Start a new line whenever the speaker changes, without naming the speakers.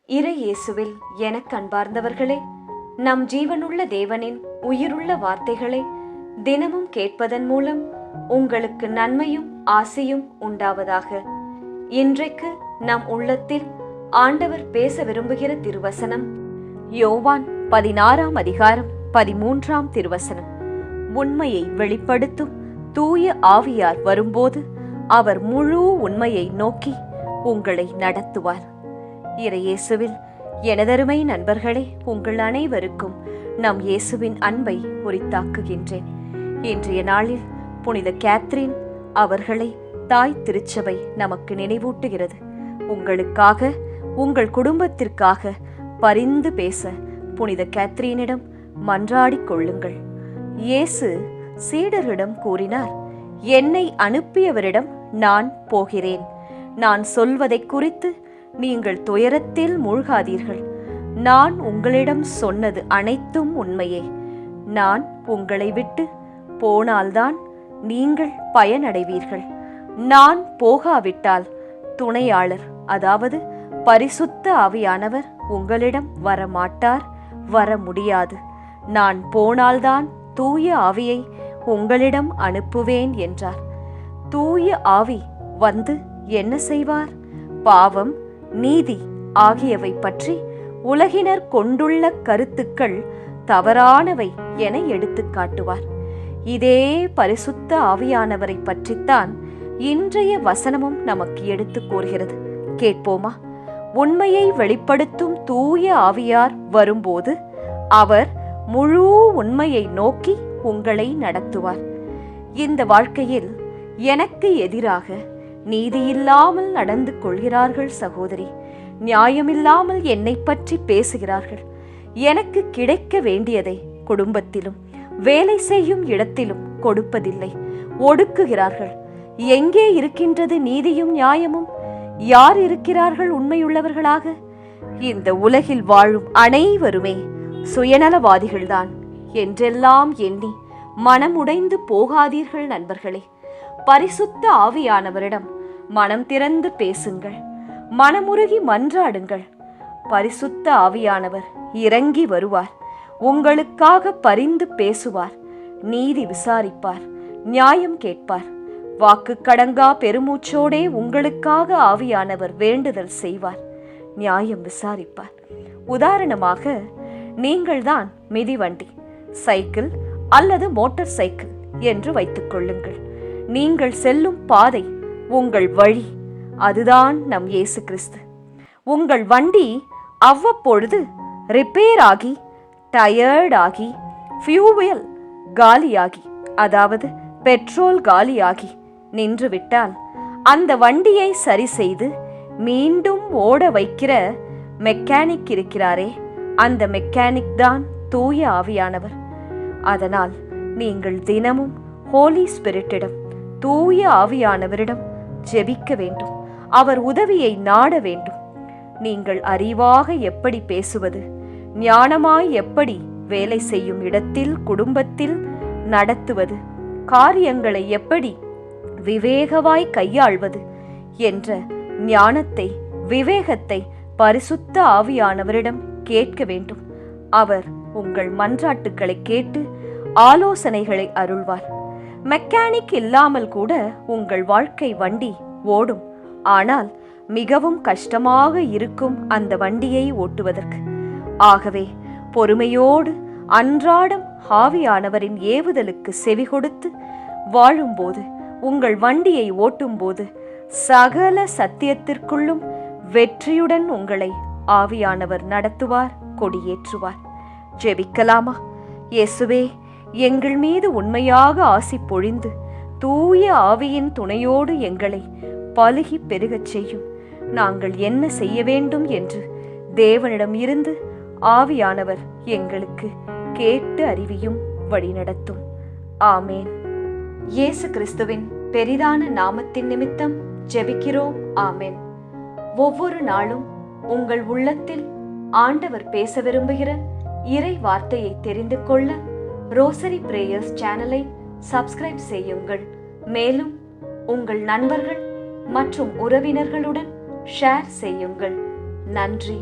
இறை இயேசுவில் எனக் அன்பார்ந்தவர்களே, நம் ஜீவனுள்ள தேவனின் உயிருள்ள வார்த்தைகளை தினமும் கேட்பதன் மூலம் உங்களுக்கு நன்மையும் ஆசையும் உண்டாவதாக. இன்றைக்கு நம் உள்ளத்தில் ஆண்டவர் பேச விரும்புகிற திருவசனம் யோவான் 16ஆம் அதிகாரம் 13ஆம் திருவசனம். உண்மையை வெளிப்படுத்தும் தூய ஆவியார் வரும்போது அவர் முழு உண்மையை நோக்கி உங்களை நடத்துவார். இறை இயேசுவில் எனதருமை நண்பர்களே, உங்கள் அனைவருக்கும் நம் இயேசுவின் அன்பை உரித்தாக்குகின்றேன். இன்றைய நாளில் புனித கேத்ரின் அவர்களை தாய் திருச்சபை நமக்கு நினைவூட்டுகிறது. உங்களுக்காக, உங்கள் குடும்பத்திற்காக பரிந்து பேச புனித கேத்ரீனிடம் மன்றாடிக் கொள்ளுங்கள். இயேசு சீடரிடம் கூறினார், என்னை அனுப்பியவரிடம் நான் போகிறேன். நான் சொல்வதை குறித்து நீங்கள் துயரத்தில் மூழ்காதீர்கள். நான் உங்களிடம் சொன்னது அனைத்தும் உண்மையே. நான் உங்களை விட்டு போனால்தான் நீங்கள் பயனடைவீர்கள். நான் போகாவிட்டால் துணையாளர், அதாவது பரிசுத்த ஆவியானவர் உங்களிடம் வரமாட்டார், வர முடியாது. நான் போனால்தான் தூய ஆவியை உங்களிடம் அனுப்புவேன் என்றார். தூய ஆவி வந்து என்ன செய்வார்? பாவம், நீதி ஆகியவை பற்றி உலகினர் கொண்டுள்ள கருத்துக்கள் தவறானவை என எடுத்து காட்டுவார். இதே பரிசுத்த ஆவியானவரை பற்றித்தான் இன்றைய வசனமும் நமக்கு எடுத்து கூறுகிறது. கேட்போமா? உண்மையை வெளிப்படுத்தும் தூய ஆவியார் வரும்போது அவர் முழு உண்மையை நோக்கி உங்களை நடத்துவார். இந்த வாழ்க்கையில் எனக்கு எதிராக நீதியில்லாமல் நடந்து கொள்கிறார்கள் சகோதரி. நியாயமில்லாமல் என்னை பற்றி பேசுகிறார்கள். எனக்கு கிடைக்க வேண்டியதை குடும்பத்திலும் வேலை செய்யும் இடத்திலும் கொடுப்பதில்லை, ஒடுக்குகிறார்கள். எங்கே இருக்கின்றது நீதியும் நியாயமும்? யார் இருக்கிறார்கள் உண்மையுள்ளவர்களாக? இந்த உலகில் வாழும் அனைவருமே சுயநலவாதிகள்தான் என்றெல்லாம் எண்ணி மனமுடைந்து போகாதீர்கள் நண்பர்களே. பரிசுத்த ஆவியானவரிடம் மனம் திறந்து பேசுங்கள், மனமுருகி மன்றாடுங்கள். பரிசுத்த ஆவியானவர் இறங்கி வருவார், உங்களுக்காக பரிந்து பேசுவார், நீதி விசாரிப்பார், நியாயம் கேட்பார். வாக்கு கடங்கா பெருமூச்சோடே உங்களுக்காக ஆவியானவர் வேண்டுதல் செய்வார், நியாயம் விசாரிப்பார். உதாரணமாக, நீங்கள்தான் மிதிவண்டி, சைக்கிள் அல்லது மோட்டார் சைக்கிள் என்று வைத்துக் கொள்ளுங்கள். நீங்கள் செல்லும் பாதை உங்கள் வழி, அதுதான் நம் இயேசு கிறிஸ்து. உங்கள் வண்டி அவ்வப்பொழுது ரிப்பேர் ஆகி, டயர்ட் ஆகி, ஃபியூவல் காலியாகி, அதாவது பெட்ரோல் காலியாகி நின்றுவிட்டால் அந்த வண்டியை சரி செய்து மீண்டும் ஓட வைக்கிற மெக்கானிக் இருக்கிறாரே, அந்த மெக்கானிக் தான் தூய ஆவியானவர். அதனால் நீங்கள் தினமும் ஹோலி ஸ்பிரிட்டிடம், தூய ஆவியானவரிடம் ஜெபிக்க வேண்டும். அவர் உதவியை நாட வேண்டும். நீங்கள் அறிவாக எப்படி பேசுவது, ஞானமாய் எப்படி வேலை செய்யும் இடத்தில் குடும்பத்தில் நடத்துவது, காரியங்களை எப்படி விவேகமாய் கையாள்வது என்ற ஞானத்தை, விவேகத்தை பரிசுத்த ஆவியானவரிடம் கேட்க வேண்டும். அவர் உங்கள் மன்றாட்டுக்களை கேட்டு ஆலோசனைகளை அருள்வார். மெக்கானிக் இல்லாமல் கூட உங்கள் வாழ்க்கை வண்டி ஓடும். ஆனால் மிகவும் கஷ்டமாக இருக்கும் அந்த வண்டியை ஓட்டுவதற்கு. ஆகவே பொறுமையோடு அன்றாடம் ஆவியானவரின் ஏவுதலுக்கு செவி கொடுத்து வாழும்போது, உங்கள் வண்டியை ஓட்டும்போது சகல சத்தியத்திற்குள்ளும் வெற்றியுடன் உங்களை ஆவியானவர் நடத்துவார், கொடியேற்றுவார். ஜெபிக்கலாமா? இயேசுவே, எங்கள் மீது உண்மையாக ஆசி பொழிந்து தூய ஆவியின் துணையோடு எங்களை பலுகி பெருகச் செய்யும். நாங்கள் என்ன செய்ய வேண்டும் என்று தேவனிடம் இருந்து ஆவியானவர் எங்களுக்கு கேட்டு அறிவியும் வழிநடத்தும். ஆமேன். இயேசு கிறிஸ்துவின் பெரிதான நாமத்தின் நிமித்தம் ஜெபிக்கிறோம். ஆமேன். ஒவ்வொரு நாளும் உங்கள் உள்ளத்தில் ஆண்டவர் பேச விரும்புகிற இறை வார்த்தையை தெரிந்து கொள்ள ரோசரி பிரேயர்ஸ் சேனலை சப்ஸ்கிரைப் செய்யுங்கள். மேலும் உங்கள் நண்பர்கள் மற்றும் உறவினர்களுடன் ஷேர் செய்யுங்கள். நன்றி.